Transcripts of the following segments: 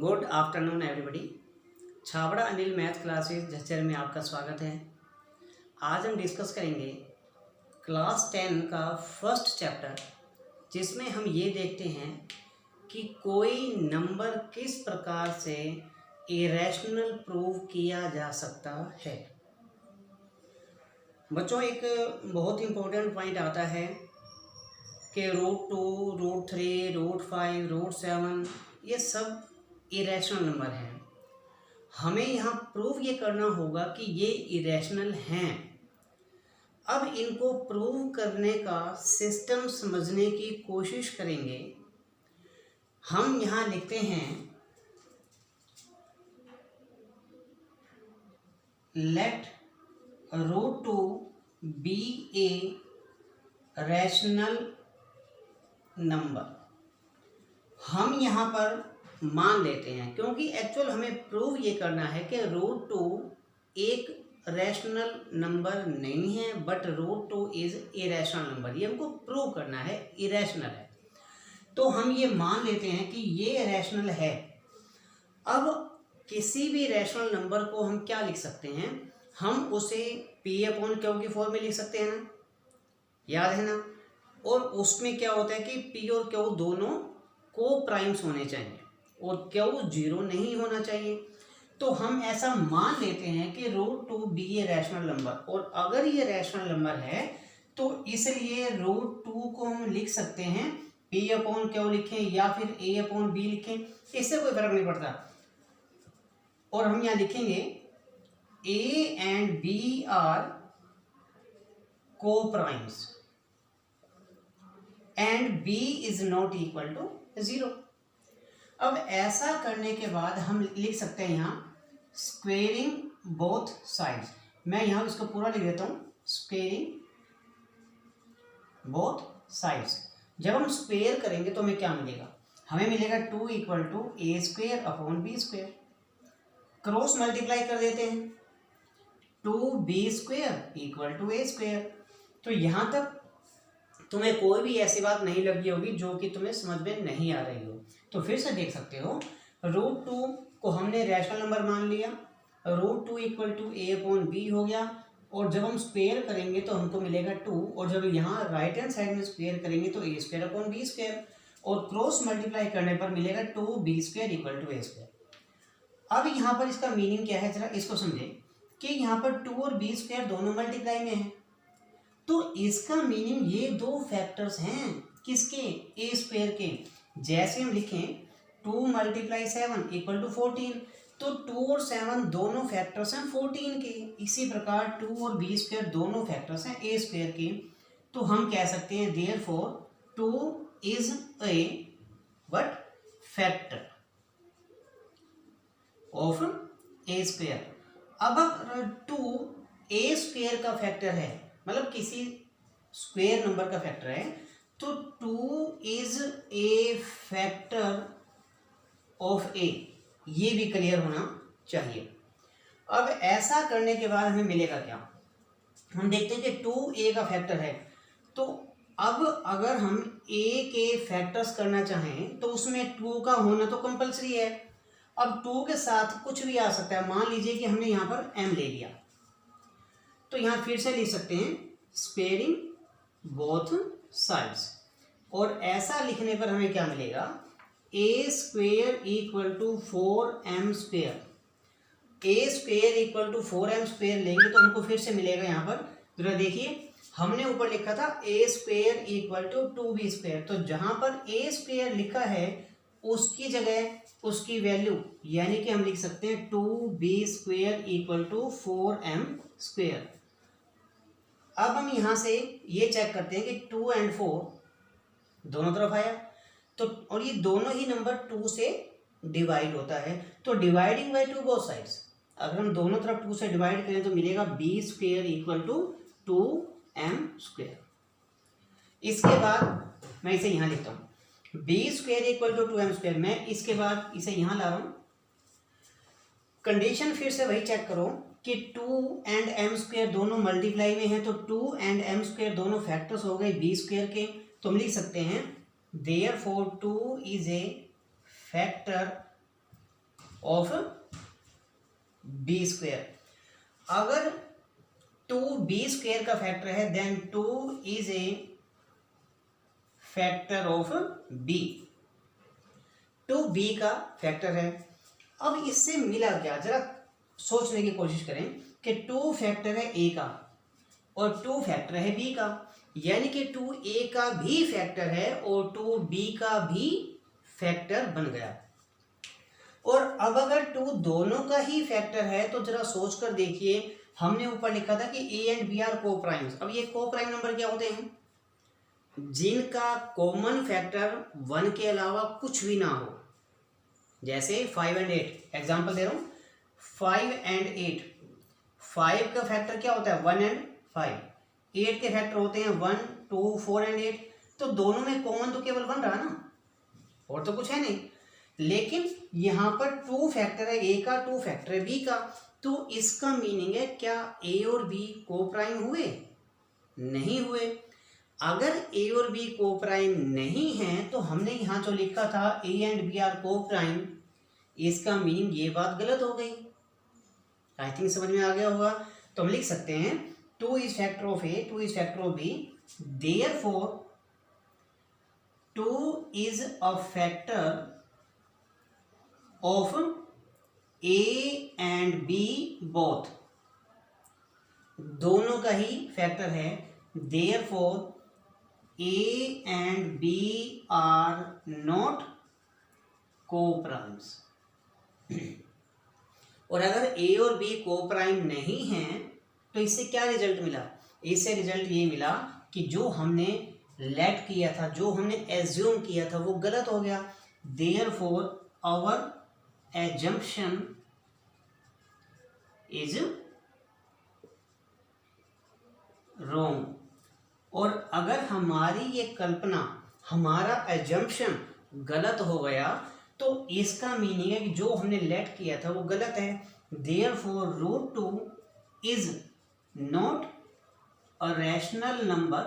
Good afternoon everybody. Chhabra Anil math classes Jhajjar में आपका स्वागत है। आज हम डिस्कस करेंगे क्लास 10 का फर्स्ट चैप्टर, जिसमें हम ये देखते हैं कि कोई नंबर किस प्रकार से इरेशनल प्रूव किया जा सकता है। बच्चों, एक बहुत इंपॉर्टेंट पॉइंट आता है कि √2, √3, √5, √7 ये सब इरेशनल नंबर हैं। हमें यहाँ प्रूव ये करना होगा कि ये इरेशनल हैं। अब इनको प्रूव करने का सिस्टम समझने की कोशिश करेंगे। हम यहाँ लिखते हैं let √2 be a rational number. हम यहाँ पर मान लेते हैं, क्योंकि एक्चुअल हमें प्रूव ये करना है कि √2 एक रैशनल नंबर नहीं है, बट √2 इज इरेशनल नंबर। ये हमको प्रूव करना है, इरेशनल है। तो हम ये मान लेते हैं कि ये रैशनल है। अब किसी भी रैशनल नंबर को हम क्या लिख सकते हैं, हम उसे P/Q की फॉर्म में लिख सकते हैं ना, याद है ना। और उसमें क्या होता है कि P और Q दोनों को प्राइम्स होने चाहिए और Q 0 नहीं होना चाहिए। तो हम ऐसा मान लेते हैं कि √2 भी ये रैशनल नंबर, और अगर ये रैशनल नंबर है तो इसलिए √2 को हम लिख सकते हैं P/Q लिखें या फिर A/B लिखें, इससे कोई फर्क नहीं पड़ता। और हम यहाँ लिखेंगे A and B are coprimes and B is not equal to 0। अब ऐसा करने के बाद हम लिख सकते हैं यहाँ स्क्वेयरिंग बोथ साइड्स। मैं यहाँ इसको पूरा लिख देता हूँ, स्क्वेयरिंग बोथ साइड्स। जब हम स्क्वेयर करेंगे तो हमें क्या मिलेगा, हमें मिलेगा 2 = A²/B²। क्रॉस मल्टीप्लाई कर देते हैं, 2B² = A²। तो यहाँ तक तुम्हें कोई भी ऐसी बात नहीं लगी होगी जो कि तुम्हें समझ में नहीं आ रही हो। तो फिर से देख सकते हो, √2 को हमने रैशनल नंबर मान लिया, √2 = A/B हो गया। और जब हम स्क्वेयर करेंगे तो हमको मिलेगा 2, और जब यहाँ राइट हैंड साइड में स्क्वेयर करेंगे तो A²/B², और क्रॉस मल्टीप्लाई करने पर मिलेगा 2B² = A²। अब यहाँ पर इसका मीनिंग क्या है, जरा इसको समझे कि यहाँ पर 2 और B² दोनों मल्टीप्लाई में है। तो इसका मीनिंग ये दो फैक्टर्स हैं, किसके, A² के। जैसे हम लिखें 2 × 7 = 14, तो 2 और 7 दोनों फैक्टर्स हैं 14 के। इसी प्रकार 2 और B² दोनों फैक्टर्स हैं A² के। तो हम कह सकते हैं therefore 2 is A but factor of A²। अब अगर 2 A² का फैक्टर है, मतलब किसी स्क्वेयर नंबर का फैक्टर है, तो 2 is a factor of A, ये भी क्लियर होना चाहिए। अब ऐसा करने के बाद हमें मिलेगा क्या, हम देखते हैं कि 2A का फैक्टर है। तो अब अगर हम A के फैक्टर्स करना चाहें तो उसमें 2 का होना तो कंपलसरी है। अब 2 के साथ कुछ भी आ सकता है, मान लीजिए कि हमने यहाँ पर M ले लिया, तो यहाँ फिर से लिख सकते हैं स्क्वेयरिंग बोथ साइड्स। और ऐसा लिखने पर हमें क्या मिलेगा, A² = 4M²। A² = 4M² लेंगे तो हमको फिर से मिलेगा, यहाँ पर जरा देखिए, हमने ऊपर लिखा था A² = 2B²। तो जहाँ पर A² लिखा है उसकी जगह उसकी वैल्यू, यानी कि हम लिख सकते हैं 2B² = 4M²। अब हम यहाँ से ये चेक करते हैं कि 2 और 4 दोनों तरफ आया, तो और ये दोनों ही नंबर 2 से डिवाइड होता है, तो डिवाइडिंग बाय 2 बोथ साइड्स। अगर हम दोनों तरफ 2 से डिवाइड करें तो मिलेगा B² = 2M²। इसके बाद मैं इसे यहाँ लिखता हूँ B² = 2M²। मैं इसके बाद इसे यहाँ ला रहा हूँ। कंडीशन फिर से वही चेक करो कि 2 और M² दोनों मल्टीप्लाई में हैं, तो 2 और M² दोनों फैक्टर्स हो गए B² के। तो हम लिख सकते हैं therefore 2 is a factor of B square. अगर 2b² का फैक्टर है then 2 is a factor of b। 2b का फैक्टर है। अब इससे मिला क्या, जरा सोचने की कोशिश करें कि 2 फैक्टर है a का और 2 फैक्टर है b का, यानी कि 2a का भी फैक्टर है और 2b का भी फैक्टर बन गया। और अब अगर 2 दोनों का ही फैक्टर है तो जरा सोच कर देखिए, हमने ऊपर लिखा था कि a एंड b आर को प्राइम्स। अब ये को प्राइम नंबर क्या होते हैं? जिनका कॉमन फैक्टर 1 के अलावा कुछ भी ना हो। जैसे 5 एंड 8, एग्जांपल दे रहा हूँ, 5 एंड 8। 5 का फैक्टर क्या होता है? 1 एंड 5। 8 के फैक्टर होते हैं 1, 2, 4 एंड 8। तो दोनों में कॉमन तो केवल 1 रहा ना, और तो कुछ है नहीं। लेकिन यहाँ पर 2 फैक्टर है a का, 2 फैक्टर है b का, तो इसका मीनिंग है क्या a और b को प्राइम हुए? नहीं हुए। अगर a और b को प्राइम नहीं है तो हमने यहाँ जो लिखा था a एंड b आर को प्राइम, इसका मीनिंग ये बात गलत हो गई। आई थिंक समझ में आ गया होगा। तो हम लिख सकते हैं 2 is factor of a, 2 is factor of b, therefore 2 is a factor of a and b both. दोनों का ही फैक्टर है, therefore a and b are not coprimes. और अगर a और b को-प्राइम नहीं है तो इससे क्या रिजल्ट मिला? इससे रिजल्ट ये मिला कि जो हमने लेट किया था, जो हमने एज्यूम किया था, वो गलत हो गया। Therefore our assumption is wrong। और अगर हमारी ये कल्पना, हमारा assumption गलत हो गया तो इसका मीनिंग है कि जो हमने लेट किया था वो गलत है। therefore √2 is not a rational number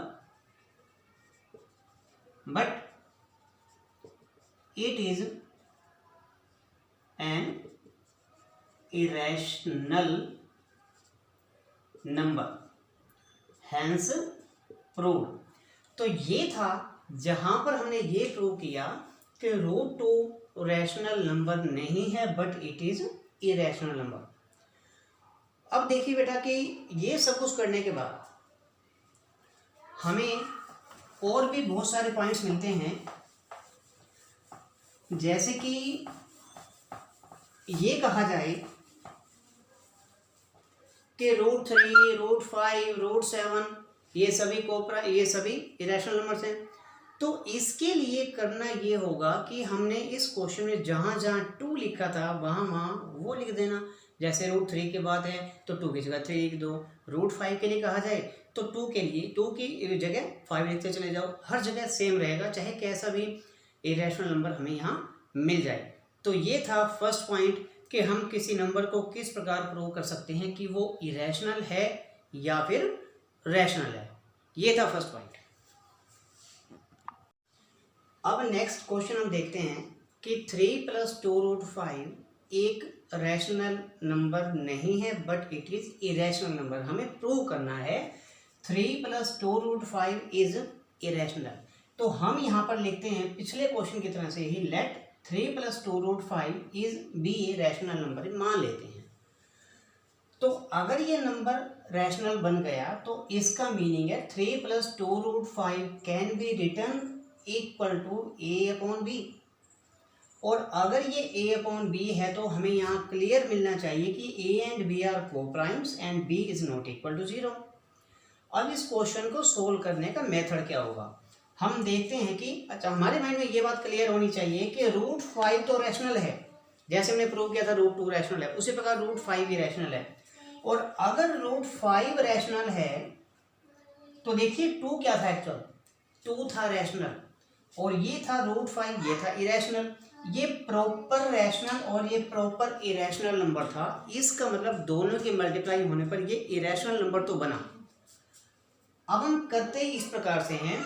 but it is an irrational number, hence proved। तो ये था जहां पर हमने ये प्रूव किया कि √2 रैशनल नंबर नहीं है but it is irrational number. अब देखिए बेटा कि ये सब कुछ करने के बाद हमें और भी बहुत सारे पॉइंट्स मिलते हैं, जैसे कि ये कहा जाए कि √3, √5, √7 ये सभी इरेशनल नंबर्स हैं। तो इसके लिए करना ये होगा कि हमने इस क्वेश्चन में जहाँ जहाँ 2 लिखा था वहाँ वो लिख देना। जैसे √3 के बाद है तो 2 की जगह 3 लिख दो। √5 के लिए कहा जाए तो 2 के लिए 2 की जगह 5 लिखते चले जाओ। हर जगह सेम रहेगा, चाहे कैसा भी इरेशनल नंबर हमें यहाँ मिल जाए। तो ये था फर्स्ट पॉइंट कि हम किसी नंबर को किस प्रकार प्रूव कर सकते हैं कि वो इरेशनल है या फिर रैशनल है। ये था फर्स्ट पॉइंट। अब नेक्स्ट क्वेश्चन हम देखते हैं कि 3 + 2√5 एक रैशनल नंबर नहीं है but it is irrational number. हमें प्रूव करना है 3 + 2√5 इज इरेशनल। तो हम यहाँ पर लिखते हैं पिछले क्वेश्चन की तरह से ही, let 3 + 2√5 is be a rational number मान लेते हैं। तो अगर ये नंबर रैशनल बन गया तो इसका मीनिंग है 3 + 2√5 can be written equal to a/b। और अगर ये a/b है तो हमें यहाँ क्लियर मिलना चाहिए कि a and b are coprimes and b is not equal to 0। अब इस क्वेश्चन को सोल्व करने का मेथड क्या होगा, हम देखते हैं कि अच्छा हमारे माइंड में ये बात क्लियर होनी चाहिए कि √5 तो रैशनल है, जैसे हमने प्रूव किया था √2 रैशनल है, उसी प्रकार √5 भी रैशनल है। और अगर √5 रैशनल है तो देखिए 2 क्या था, एक्चुअल 2 था रैशनल और ये था √5, ये था इरेशनल। ये प्रॉपर रैशनल और ये प्रॉपर इरेशनल नंबर था। इसका मतलब दोनों के मल्टीप्लाई होने पर ये इरेशनल नंबर तो बना। अब हम करते इस प्रकार से हैं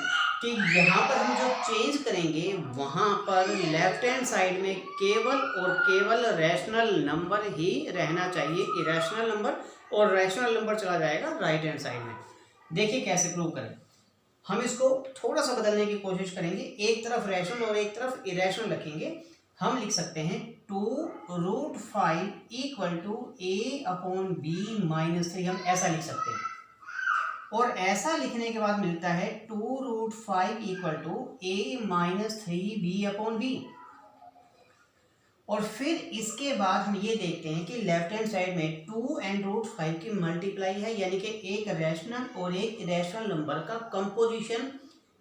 कि यहाँ पर हम जो चेंज करेंगे वहाँ पर लेफ्ट हैंड साइड में केवल और केवल रैशनल नंबर ही रहना चाहिए, इरेशनल नंबर, और रैशनल नंबर चला जाएगा राइट हैंड साइड में। देखिए कैसे प्रूव करें। हम इसको थोड़ा सा बदलने की कोशिश करेंगे, एक तरफ रैशनल और एक तरफ इरेशनल रखेंगे। हम लिख सकते हैं 2√5 इक्वल टू a/b-3, हम ऐसा लिख सकते हैं। और ऐसा लिखने के बाद मिलता है 2√5 इक्वल टू a-3b/b। और फिर इसके बाद हम ये देखते हैं कि लेफ्ट हैंड साइड में 2 एंड √5 की मल्टीप्लाई है, यानी कि एक रैशनल और एक इरेशनल नंबर का कंपोजिशन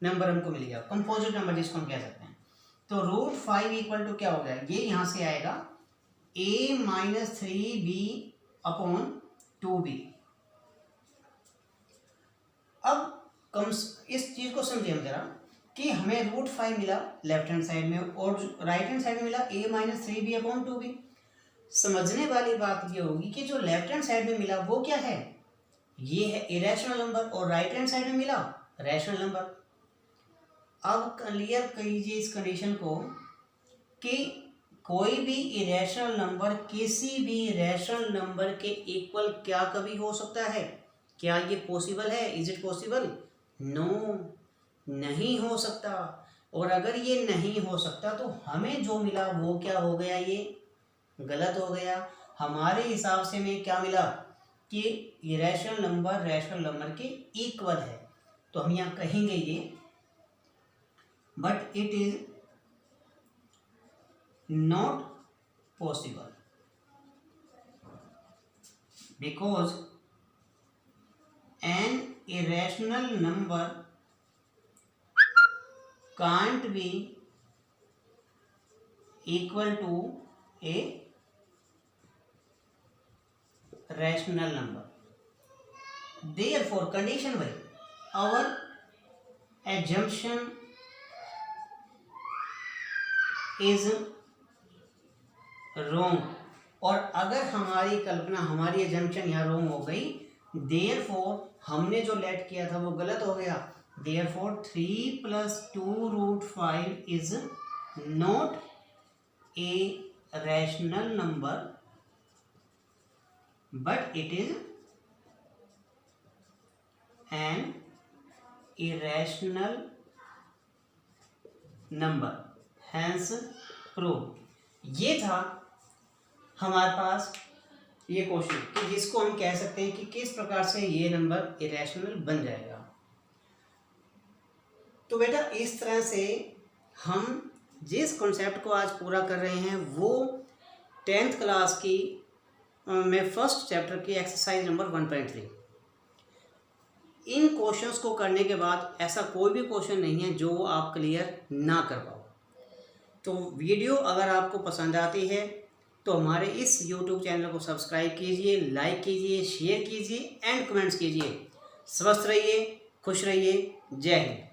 नंबर हमको मिल गया, कंपोजिट नंबर जिसको हम कह सकते हैं। तो √5 इक्वल टू क्या हो गया, ये यहाँ से आएगा a-3b/2b। अब इस चीज को समझिए हम जरा कि हमें √5 मिला लेफ्ट हैंड साइड में और राइट हैंड साइड में मिला a-3b/2b। समझने वाली बात ये होगी कि जो लेफ्ट हैंड साइड में मिला वो क्या है, ये है इरेशनल नंबर, और राइट हैंड साइड में मिला रैशनल नंबर। अब क्लियर कीजिए इस कंडीशन को कि कोई भी इरेशनल नंबर किसी भी रैशनल नंबर के इक्वल क्या कभी हो सकता है? क्या ये पॉसिबल है? Is it possible? नो, नहीं हो सकता। और अगर ये नहीं हो सकता तो हमें जो मिला वो क्या हो गया, ये गलत हो गया। हमारे हिसाब से में क्या मिला कि इरेशनल नंबर रैशनल नंबर के इक्वल है, तो हम यहाँ कहेंगे ये but it is not possible because an irrational number can't be equal to a rational number. Therefore, condition by our assumption is wrong. और अगर हमारी कल्पना, हमारी assumption यहाँ wrong हो गई, therefore हमने जो लेट किया था वो गलत हो गया। therefore 3 + 2√5 is not a rational number but it is an irrational number, hence proved। ये था हमारे पास ये क्वेश्चन कि जिसको हम कह सकते हैं कि किस प्रकार से ये नंबर इरेशनल बन जाएगा। तो बेटा इस तरह से हम जिस कॉन्सेप्ट को आज पूरा कर रहे हैं वो 10th क्लास की में फर्स्ट चैप्टर की एक्सरसाइज नंबर 1.3। इन क्वेश्चंस को करने के बाद ऐसा कोई भी क्वेश्चन नहीं है जो आप क्लियर ना कर पाओ। तो वीडियो अगर आपको पसंद आती है तो हमारे इस YouTube चैनल को सब्सक्राइब कीजिए, लाइक कीजिए, शेयर कीजिए एंड कमेंट्स कीजिए। स्वस्थ रहिए, खुश रहिए। जय हिंद।